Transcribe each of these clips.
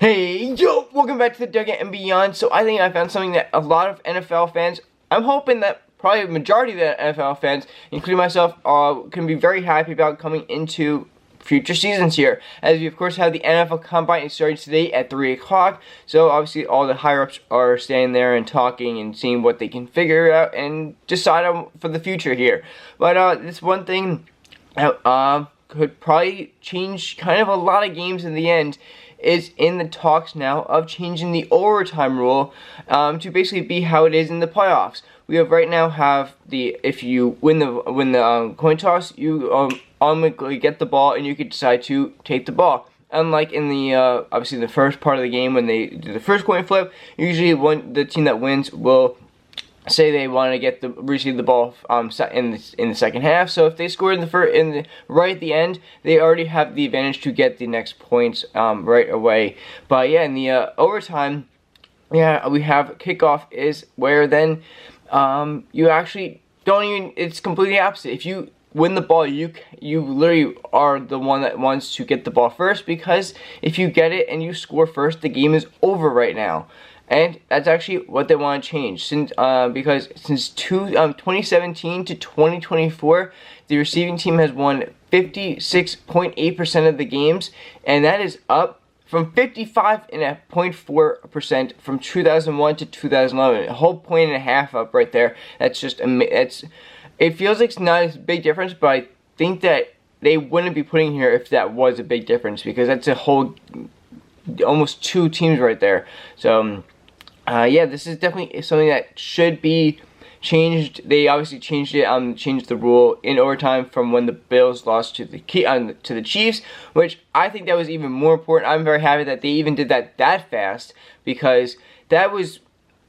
Hey, yo, welcome back to the Dugout and Beyond. So I think I found something that a lot of NFL fans, I'm hoping that probably a majority of the NFL fans, including myself, can be very happy about coming into future seasons here. As we of course have the NFL Combine starting today at 3 o'clock. So obviously all the higher-ups are standing there and talking and seeing what they can figure out and decide on for the future here. But this one thing could probably change kind of a lot of games in the end is in the talks now of changing the overtime rule to basically be how it is in the playoffs. We have right now have if you win the coin toss, you automatically get the ball and you can decide to take the ball. Unlike in the obviously the first part of the game when they do the first coin flip, usually the team that wins will say they want to receive the ball in the second half. So if they score right at the end, they already have the advantage to get the next points right away. But yeah, in the overtime, yeah, we have kickoff is where then you actually don't even. It's completely opposite. If you win the ball, you literally are the one that wants to get the ball first, because if you get it and you score first, the game is over right now. And that's actually what they want to change, because since 2017 to 2024, the receiving team has won 56.8% of the games, and that is up from 55.4% from 2001 to 2011. A whole point and a half up right there. That's just it feels like it's not a big difference, but I think that they wouldn't be putting here if that was a big difference, because that's a whole almost two teams right there. So. Yeah, this is definitely something that should be changed. They obviously changed it, changed the rule in overtime from when the Bills lost to the Chiefs, which I think that was even more important. I'm very happy that they even did that fast, because that was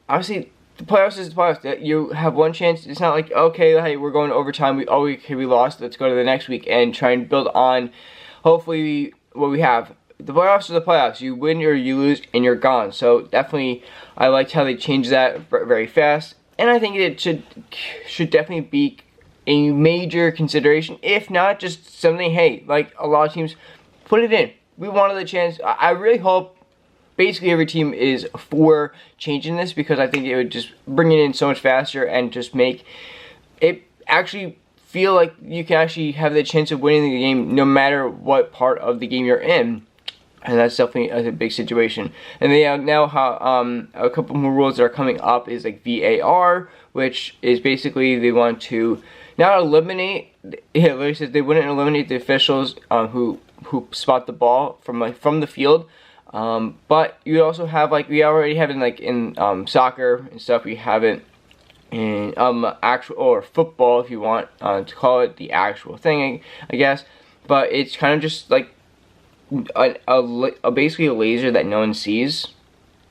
obviously the playoffs is the playoffs. That you have one chance. It's not like, okay, hey, we're going to overtime. We lost. Let's go to the next week and try and build on hopefully what we have. The playoffs are the playoffs. You win or you lose, and you're gone. So definitely, I liked how they changed that very fast, and I think it should definitely be a major consideration. If not, just something. Hey, like a lot of teams, put it in. We wanted the chance. I really hope basically every team is for changing this, because I think it would just bring it in so much faster and just make it actually feel like you can actually have the chance of winning the game no matter what part of the game you're in. And that's definitely a big situation. And they now have a couple more rules that are coming up is like VAR, which is basically they want to not eliminate. It literally says they wouldn't eliminate the officials who spot the ball from the field. But you also have, like we already have in soccer and stuff. We have it in actual or football, if you want to call it the actual thing, I guess. But it's kind of just like basically a laser that no one sees,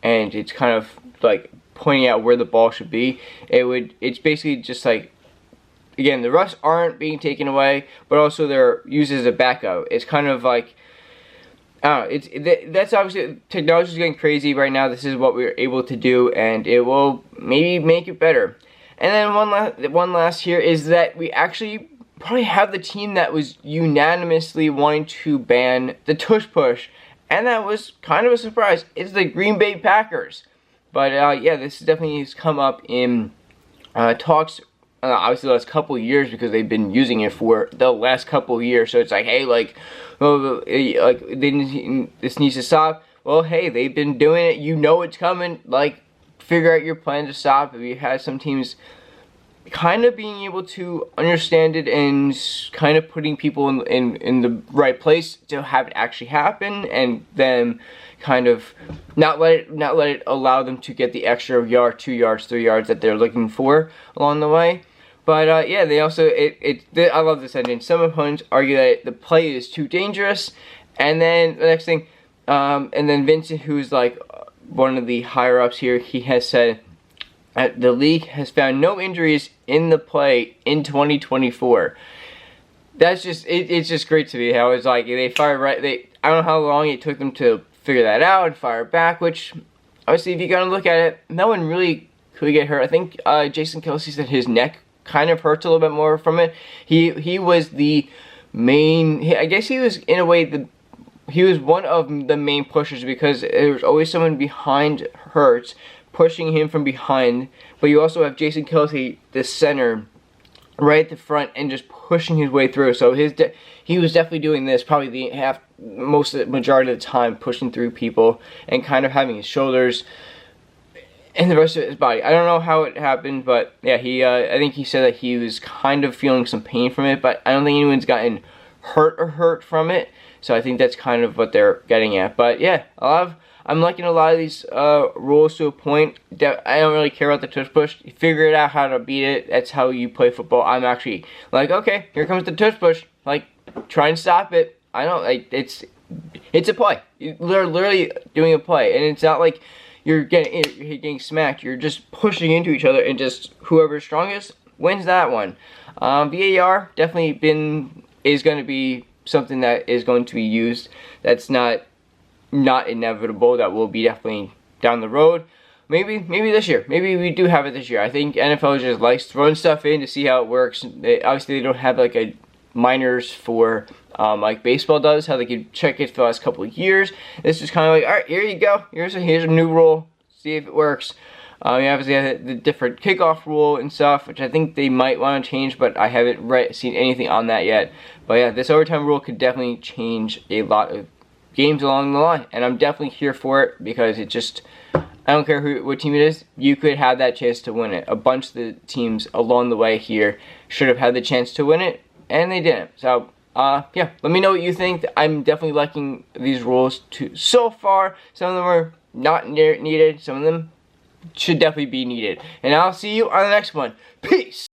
and it's kind of like pointing out where the ball should be. It's basically just like, again, the refs aren't being taken away, but also they're used as a backup. It's kind of like, I don't know, that's obviously, technology is getting crazy right now. This is what we're able to do, and it will maybe make it better. And then one last here is that we actually probably have the team that was unanimously wanting to ban the tush push, and that was kind of a surprise. It's the Green Bay Packers. But yeah, this definitely has come up in talks, obviously the last couple of years, because they've been using it for the last couple of years. So it's like, hey, this needs to stop. Well, hey, they've been doing it. You know it's coming. Like, figure out your plan to stop. We had some teams kind of being able to understand it and kind of putting people in the right place to have it actually happen, and then kind of not let it allow them to get the extra yard, 2 yards, 3 yards that they're looking for along the way. But yeah, they also I love this ending. Some opponents argue that the play is too dangerous, and then the next thing, and then Vincent, who's like one of the higher ups here, he has said the league has found no injuries in the play in 2024. That's just it's just great to me how it's like they fire right. I don't know how long it took them to figure that out and fire back. Which obviously, if you gotta look at it, no one really could get hurt. I think Jason Kelce said his neck kind of hurts a little bit more from it. He was the main. I guess he was in a way the he was one of the main pushers because there was always someone behind Hurts pushing him from behind. But you also have Jason Kelce, the center, right at the front and just pushing his way through. So he was definitely doing this probably the majority of the time, pushing through people and kind of having his shoulders and the rest of his body. I don't know how it happened, but yeah, I think he said that he was kind of feeling some pain from it, but I don't think anyone's gotten hurt from it. So I think that's kind of what they're getting at. But yeah, I'm liking a lot of these rules to a point. I don't really care about the tush push. You figure it out how to beat it. That's how you play football. I'm actually like, okay, here comes the tush push. Like, try and stop it. I don't like it's a play. You're literally doing a play, and it's not like you're getting smacked. You're just pushing into each other, and just whoever's strongest wins that one. VAR definitely is going to be something that is going to be used. That's not inevitable. That will be definitely down the road. Maybe this year. Maybe we do have it this year. I think NFL just likes throwing stuff in to see how it works. Obviously, they don't have like a minors for like baseball does, how they could check it for the last couple of years. This is kind of like, all right, here you go. Here's a new rule. See if it works. You obviously have the different kickoff rule and stuff, which I think they might want to change, but I haven't seen anything on that yet. But yeah, this overtime rule could definitely change a lot of games along the line, and I'm definitely here for it because it just, I don't care what team it is, you could have that chance to win it. A bunch of the teams along the way here should have had the chance to win it, and they didn't. So yeah, let me know what you think. I'm definitely liking these rules too so far. Some of them are not needed, some of them should definitely be needed, and I'll see you on the next one. Peace.